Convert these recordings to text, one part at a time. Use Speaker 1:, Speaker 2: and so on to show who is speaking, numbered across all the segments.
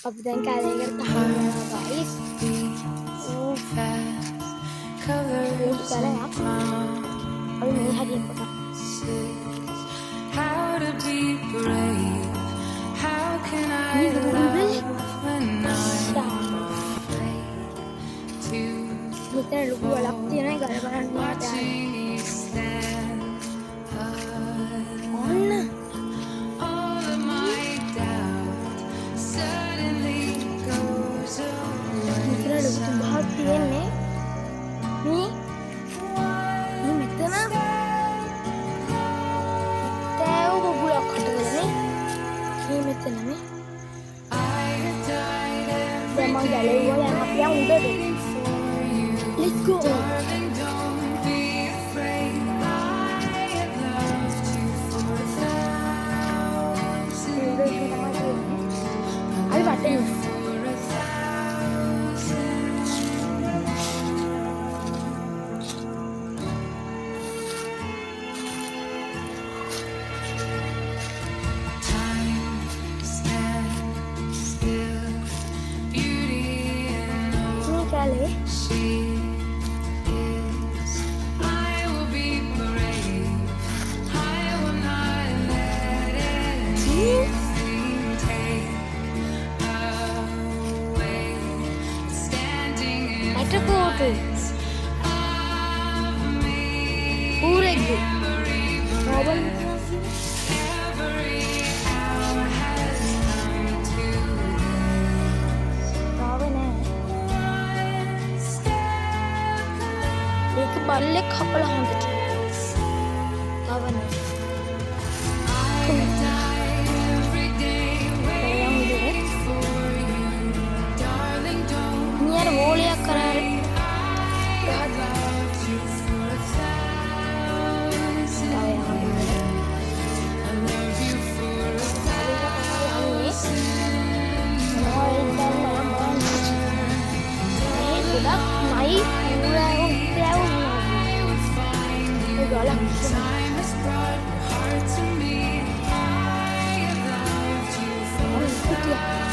Speaker 1: අපි දැන් කැලේකට ගහන්න යනවා guys. කැලයක්. අපි මේ හැදින් පොත.
Speaker 2: How to be brave? How can I love when I'm afraid to
Speaker 1: මෙතන ලොකු වලක් තියෙනවා ගල බලන්න
Speaker 2: watching you stand
Speaker 1: ඔන්න
Speaker 2: all of my doubt suddenly goes away.
Speaker 1: මෙතන ලොකු තුඹක් තියෙන්නේ මේ මෙතන තෑව බබුලක් හටගන්නේ මේ මෙතන මේ දැන් මං ගැලේ වල යන අපි යමු උඩට let's go
Speaker 2: Darling, don't be afraid. I have loved you for 1,000 years.
Speaker 1: අපි වටේ
Speaker 2: For 1,000. Time stands still. Beauty and
Speaker 1: මේ කැලේ
Speaker 2: she is. I will be brave. I will not let anything take away. Standing in
Speaker 1: ඇටකෝටු
Speaker 2: front of me.
Speaker 1: ඌරෙක්ගේ රවල්
Speaker 2: Every hour has come to
Speaker 1: රාවේ නෑ
Speaker 2: one step
Speaker 1: ඒක බල්ලෙක් හපලා හොඳට රාවේ නෑ
Speaker 2: I die every day
Speaker 1: දැන් උඩට
Speaker 2: waiting for you. Darling, don't
Speaker 1: නියර මෝලයක් කරාර
Speaker 2: I loved you for 1,000
Speaker 1: තව යනවා
Speaker 2: I love you for 1,000 I would find you. Time has brought your heart to me. I have loved you for 1,000.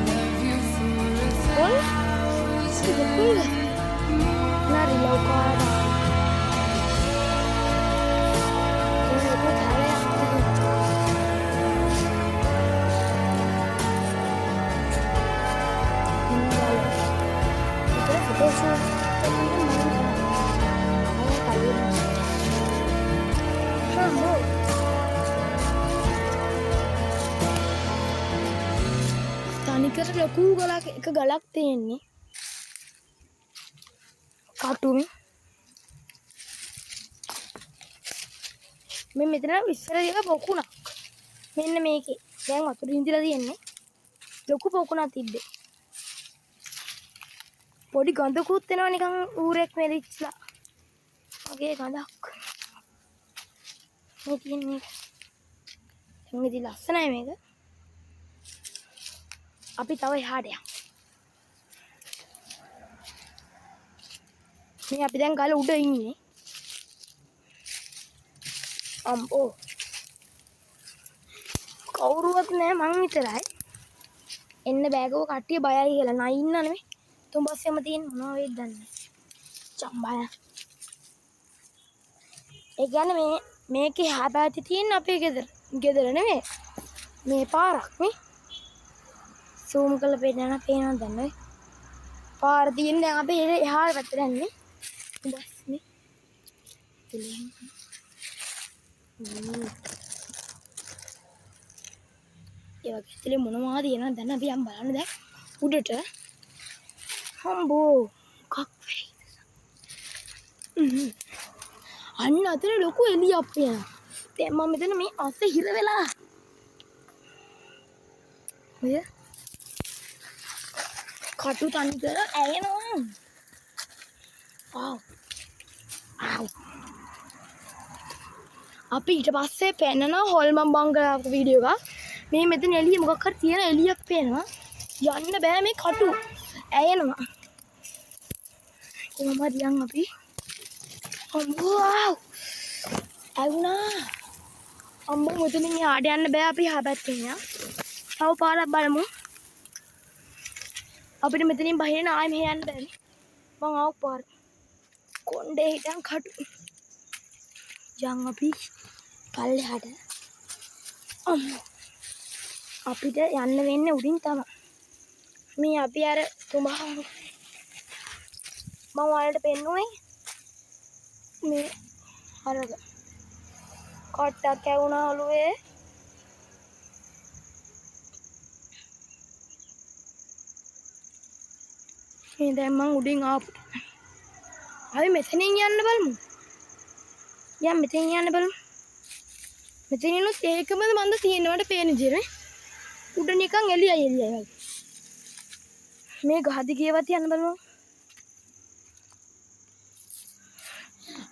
Speaker 2: Love you for 1,000.
Speaker 1: තනිකර ලොකු ගලක් එක ගලක් තියෙන්නේ කටුමේ මේ මෙතන ඉස්සර එක පොකුණක් මෙන්න මේකේ දැන් වතුර හිඳිලා තියෙන්නේ ලොකු පොකුණක් තිබ්බේ පොඩි ගඳකුත් එනවා නිකන් ඌරෙක් මෙරිච්චලා වගේ ගඳක් මේ තියෙන්නේ දැන් ඉතින් ලස්සනයි මේක අපි තව එහාට යමු මේ අපි දැන් ගල උඩ ඉන්නේ අම්බෝ කවුරුවත් නෑ මං විතරයි එන්න බෑගව කට්ටිය බයයි කියලා නයි ඉන්න නෙමෙයි තුඹස්සෙම තියෙන මොනවා වෙයිද දන්නේ චම්බය ඒ කියන්නේ මේකේ හැබැයි තියෙන අපේ ගෙදර නෙමෙයි මේ පාරක් නේ zoom කරලා පේනවද දන්නේ පාර තියෙන දැන් අපි එහාට පැත්තට යන්නේ බස් නේ ඒ වගේ ඇතුලේ මොනවද තියෙනවද දැන් අපි යම් බලන්න දැන් උඩට හම්බෝ මොකක් වෙයිද අන්න අතන ලොකු එළියක් පේනවා දැන් මම මෙතන මේ අස්සේ හිර වෙලා ඔය කටු තනි කර ඇයෙනවා ආව් ආව් අපි ඊට පස්සේ පෙන්නනවා හොල්මන් බංගලා වීඩියෝ එකක් මේ මෙතන එළිය මොකක් හරි තියෙන එළියක් පේනවා යන්න බෑ මේ කටු ඇයෙනවා කොහමද යන් අපි අම්බෝ ඇවුනා අම්මෝ මුතුමින් යාට යන්න බෑ අපි හා පැත්තෙන් යන්න. තව පාරක් බලමු. අපිට මෙතනින් බහින්න ආයෙ මෙහෙ යන්න බෑනේ. මං ආව පාර. කොණ්ඩේ හිටන් කටු. යන් අපි පල්ලෙහාට. අම්මෝ. අපිට යන්න වෙන්නේ උඩින් තමයි. මේ අපි අර තුඹහම මම ඔයාලට පෙන්නුවේ මේ අරක කට්ටක් ඇවුනා ඔළුවේ. මේ දැන් මං උඩින් ආපු. අපි මෙතනින් යන්න බලමු. යම් මෙතනින් යන්න බලමු. මෙතනිනුත් ඒකමද මන්ද තියෙනවට පේන විදිහට. උඩ නිකන් එළියයි වගේ. මේ ගහදි ගියවත් යන්න බලමු.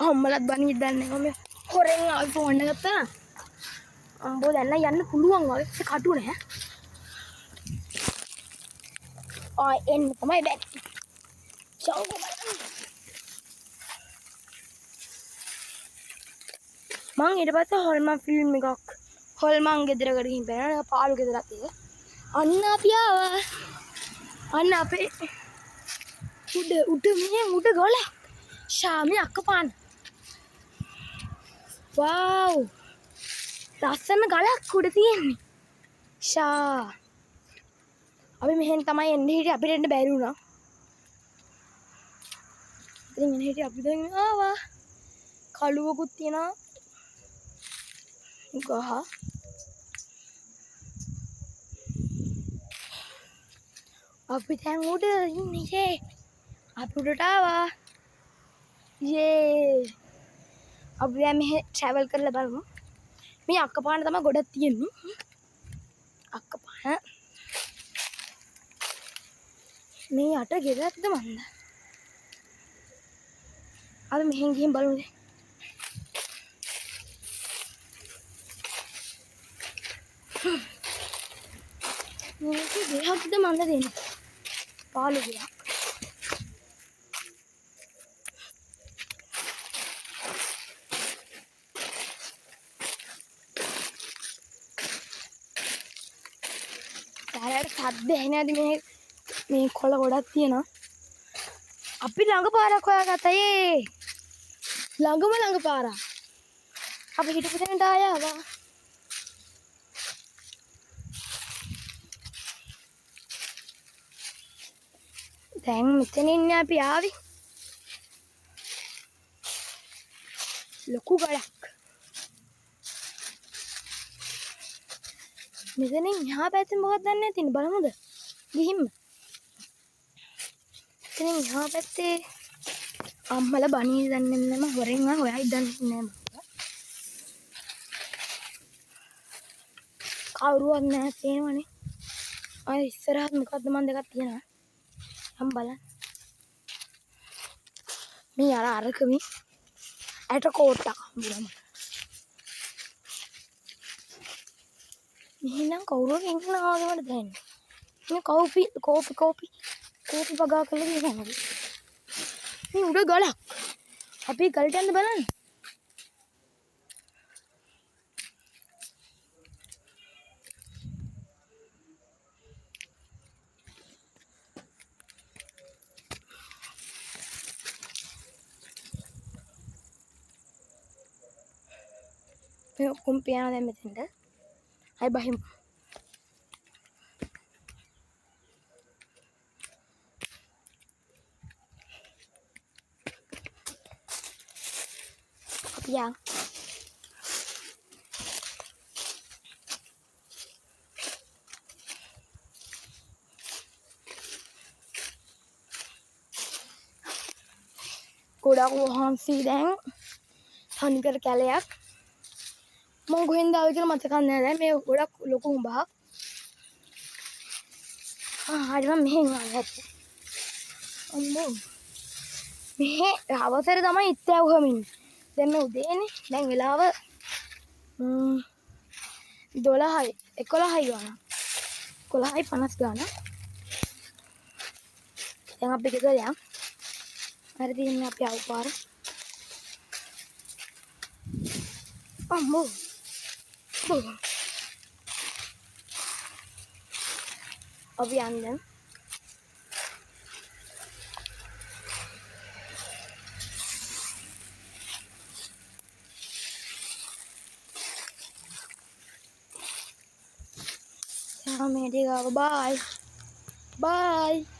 Speaker 1: අම්මලත් බණින්න දන්නේ නැහැ. මම හොරෙන් ආවි ෆෝන් එක ගත්තා. අම්බෝ දැන් යන්න පුළුවන් වගේ කටු නැහැ. ආ එන්න තමයි බැරි. චංගු බලන්න. මං ඊට පස්සේ හොල්මන් ෆිල්ම් එකක් හොල්මන් ගෙදරකට ගිහින් බලනවා. පාළු ගෙදරක් ඒක. අන්න අපි ආවා. අන්න අපේ උඩ මේ උඩ ගොල. ශාමි අක්කපාන. වව්. ලස්සන ගලක් උඩ තියෙන්නේ. ෂා. අපි මෙහෙන් තමයි එන්නේ හිටියේ අපිට එන්න බැරි වුණා. ඉතින් එන්නේ හිටියේ අපි දැන් ආවා. කළුවකුත් තියෙනවා. ගහ. අපි දැන් උඩ ඉන්නේ යේ. අපි උඩට ආවා. යේ. අපි දැන් මෙහෙ ට්‍රැවල් කරලා බලමු. මේ අක්කපාන තමයි ගොඩක් තියෙන්නේ. අක්කපාන. මේ යට ගෙදරක්ද මන්ද? අපි මෙහෙන් ගිහින් බලමු. මේක ගෙහක්ද මන්ද දෙන්නේ? පාළු ගෙයක්. සාරයට සද්ද ඇහෙන්නේ නැද්ද මේ කොළ ගොඩක් තියෙනවා. අපි ළඟ පාරක් හොයාගත්තා යේ. ළඟ පාරක්. අපි හිටපු තැනට ආය ආවා. දැන් මෙතන ඉන්නේ අපි ආවේ. ලොකු ගලක්. මෙතනින් එහා පැත්තේ මොකක්ද දන්නේ නැතිනේ බලමුද? ගිහින්ම. මෙතනින් එහා පැත්තේ අම්මලා බණී දන්නේ නැහැ මම හොරෙන් හොයයි දන්නේ නැහැ මම. කවුරුවත් නැහැ තේනවනේ. අය ඉස්සරහත් මොකද්ද මන් දෙකක් තියෙනවා. මම බලන්න. මේ අරක මේ ඇට කෝට්ටක් හම්බුනම. මෙහෙනම් කවුරුත් ඉන්නවා වගේ මට දැනෙන්නේ. මේ කෝපි පගා කරලා තියෙනවා. මේ උඩ ගලක්. අපි ගලට යන්න බලන්න. මේ ඔක්කොම පියාන දැන් මෙතෙන්ට. අය බහිමු. යා. ගොඩක් වහන්සි දැන් තනිකර කැලයක්. මම ගොහෙන්ද ආවේ කියලා මතක නැහැ දැන් මේ ගොඩක් ලොකු උඹක්. හරි මම මෙහෙන් ආවා. අම්මෝ. මෙහෙ අවසර තමයි ඉත්තෑවුවම ඉන්නේ. දැන් මේ උදේනේ. දැන් වෙලාව 12යි 11යි ගාන. 11යි 50 ගාන. දැන් අපි ගෙදර යන්. හරි තියන්නේ අපි ආව පාර. අම්මෝ. අපි යන්න. මේ ටික ආව බයි. බයි.